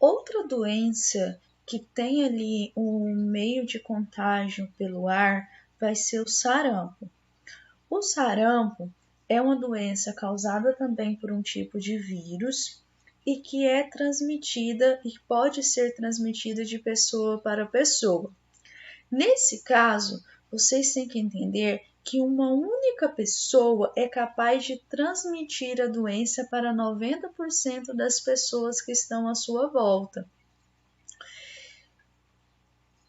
Outra doença que tem ali um meio de contágio pelo ar vai ser o sarampo. O sarampo é uma doença causada também por um tipo de vírus e que é transmitida e pode ser transmitida de pessoa para pessoa. Nesse caso, vocês têm que entender que uma única pessoa é capaz de transmitir a doença para 90% das pessoas que estão à sua volta.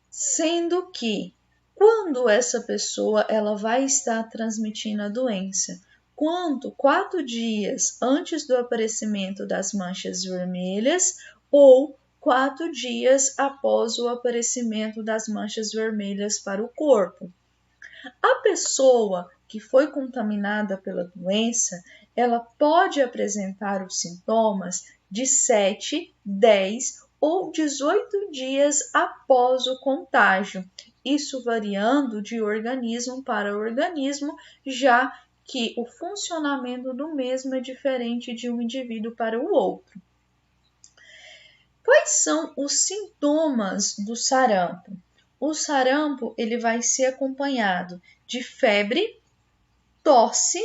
Sendo que, quando essa pessoa ela vai estar transmitindo a doença? Quando 4 dias antes do aparecimento das manchas vermelhas ou 4 dias após o aparecimento das manchas vermelhas para o corpo. A pessoa que foi contaminada pela doença, ela pode apresentar os sintomas de 7, 10 ou 18 dias após o contágio, isso variando de organismo para organismo, já que o funcionamento do mesmo é diferente de um indivíduo para o outro. Quais são os sintomas do sarampo? O sarampo ele vai ser acompanhado de febre, tosse,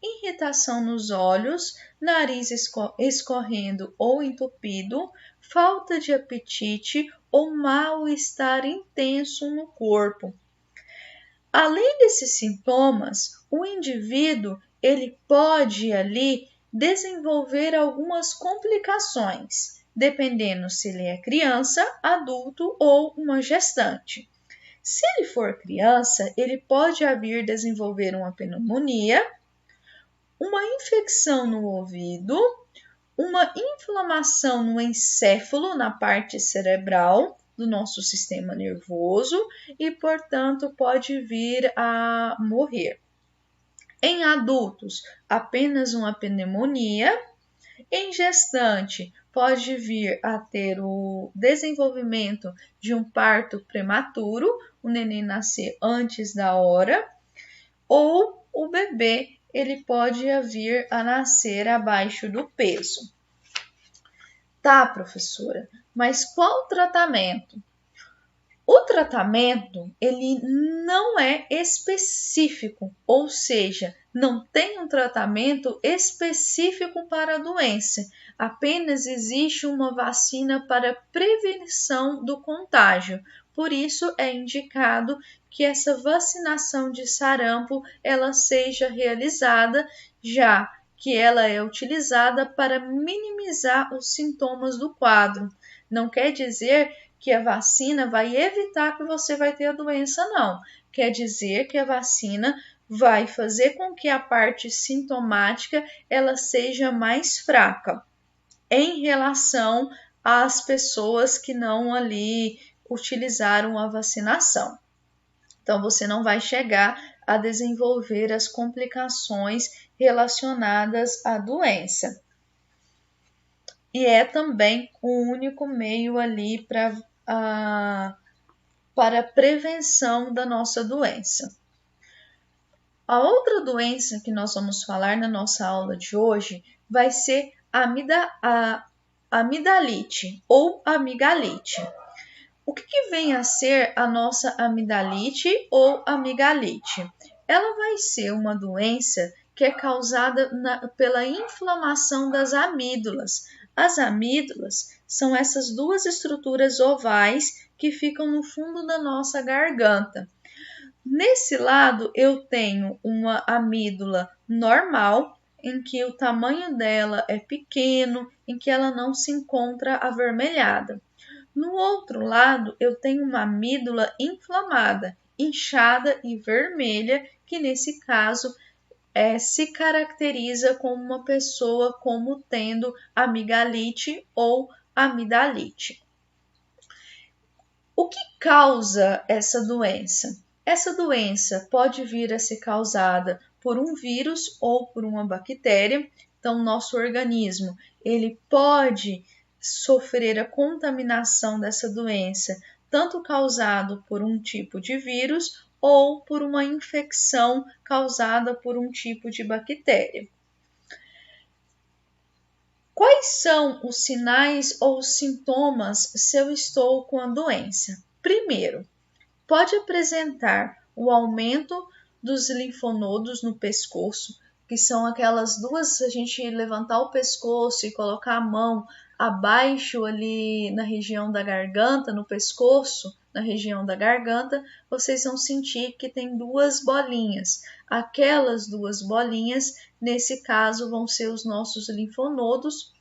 irritação nos olhos, nariz escorrendo ou entupido, falta de apetite ou mal-estar intenso no corpo. Além desses sintomas, o indivíduo ele pode ali desenvolver algumas complicações, dependendo se ele é criança, adulto ou uma gestante. Se ele for criança, ele pode vir desenvolver uma pneumonia, uma infecção no ouvido, uma inflamação no encéfalo, na parte cerebral do nosso sistema nervoso e, portanto, pode vir a morrer. Em adultos, apenas uma pneumonia. Em gestante, pode vir a ter o desenvolvimento de um parto prematuro, o neném nascer antes da hora, ou o bebê ele pode vir a nascer abaixo do peso. Tá, professora, mas qual o tratamento? O tratamento ele não é específico, ou seja, não tem um tratamento específico para a doença. Apenas existe uma vacina para prevenção do contágio. Por isso é indicado que essa vacinação de sarampo ela seja realizada, já que ela é utilizada para minimizar os sintomas do quadro. Não quer dizer que a vacina vai evitar que você vai ter a doença, não. Quer dizer que a vacina vai fazer com que a parte sintomática ela seja mais fraca em relação às pessoas que não ali utilizaram a vacinação. Então, você não vai chegar a desenvolver as complicações relacionadas à doença. E é também o único meio ali para a prevenção da nossa doença. A outra doença que nós vamos falar na nossa aula de hoje vai ser a amidalite ou amigalite. O que vem a ser a nossa amidalite ou amigalite? Ela vai ser uma doença que é causada pela inflamação das amígdalas. As amígdalas são essas duas estruturas ovais que ficam no fundo da nossa garganta. Nesse lado, eu tenho uma amígdala normal, em que o tamanho dela é pequeno, em que ela não se encontra avermelhada. No outro lado, eu tenho uma amígdala inflamada, inchada e vermelha, que nesse caso se caracteriza como uma pessoa como tendo amigalite ou amidalite. O que causa essa doença? Essa doença pode vir a ser causada por um vírus ou por uma bactéria. Então, nosso organismo ele pode sofrer a contaminação dessa doença, tanto causado por um tipo de vírus ou por uma infecção causada por um tipo de bactéria. Quais são os sinais ou os sintomas se eu estou com a doença? Primeiro, pode apresentar o aumento dos linfonodos no pescoço, que são aquelas duas, a gente levantar o pescoço e colocar a mão abaixo ali na região da garganta, no pescoço, na região da garganta, vocês vão sentir que tem duas bolinhas. Aquelas duas bolinhas, nesse caso, vão ser os nossos linfonodos,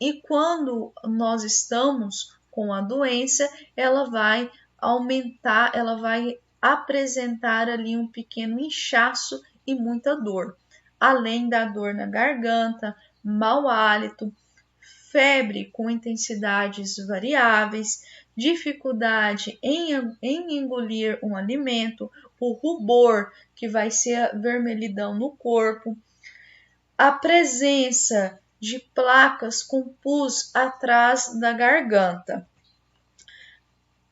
e quando nós estamos com a doença, ela vai aumentar, ela vai apresentar ali um pequeno inchaço e muita dor, além da dor na garganta, mau hálito, febre com intensidades variáveis, dificuldade em engolir um alimento, o rubor, que vai ser a vermelhidão no corpo, a presença de placas com pus atrás da garganta.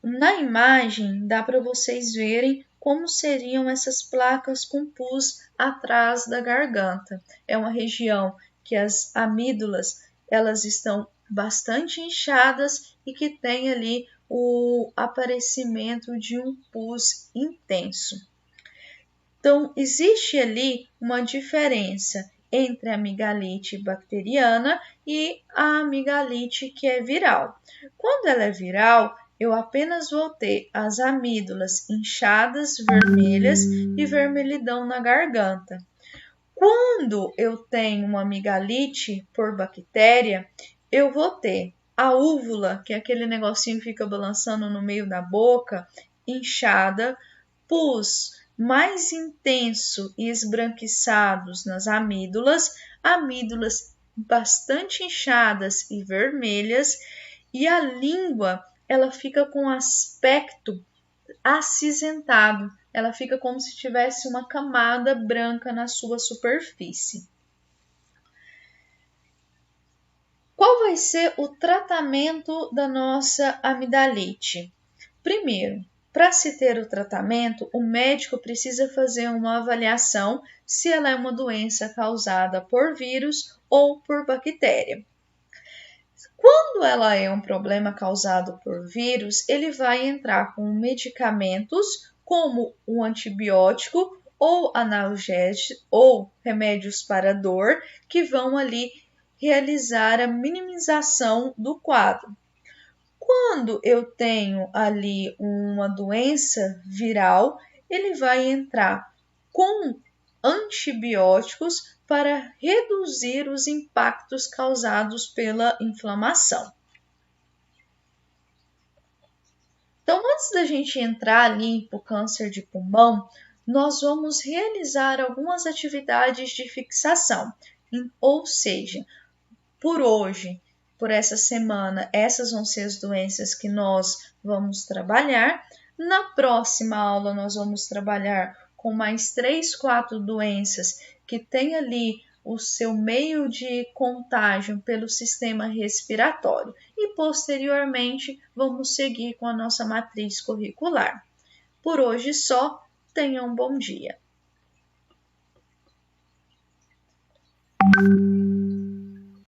Na imagem dá para vocês verem como seriam essas placas com pus atrás da garganta. É uma região que as amígdalas elas estão bastante inchadas e que tem ali o aparecimento de um pus intenso. Então, existe ali uma diferença entre a amidalite bacteriana e a amidalite que é viral. Quando ela é viral, eu apenas vou ter as amígdalas inchadas, vermelhas e vermelhidão na garganta. Quando eu tenho uma amidalite por bactéria, eu vou ter a úvula, que é aquele negocinho que fica balançando no meio da boca, inchada, pus mais intenso e esbranquiçados nas amígdalas bastante inchadas e vermelhas, e a língua ela fica com aspecto acinzentado, ela fica como se tivesse uma camada branca na sua superfície. Qual vai ser o tratamento da nossa amidalite? Primeiro, para se ter o tratamento, o médico precisa fazer uma avaliação se ela é uma doença causada por vírus ou por bactéria. Quando ela é um problema causado por vírus, ele vai entrar com medicamentos como o antibiótico ou analgésico ou remédios para dor que vão ali realizar a minimização do quadro. Quando eu tenho ali uma doença viral, ele vai entrar com antibióticos para reduzir os impactos causados pela inflamação. Então, antes da gente entrar ali para o câncer de pulmão, nós vamos realizar algumas atividades de fixação, ou seja, por hoje, por essa semana, essas vão ser as doenças que nós vamos trabalhar. Na próxima aula, nós vamos trabalhar com mais 3, 4 doenças que tem ali o seu meio de contágio pelo sistema respiratório. E, posteriormente, vamos seguir com a nossa matriz curricular. Por hoje só, tenham um bom dia.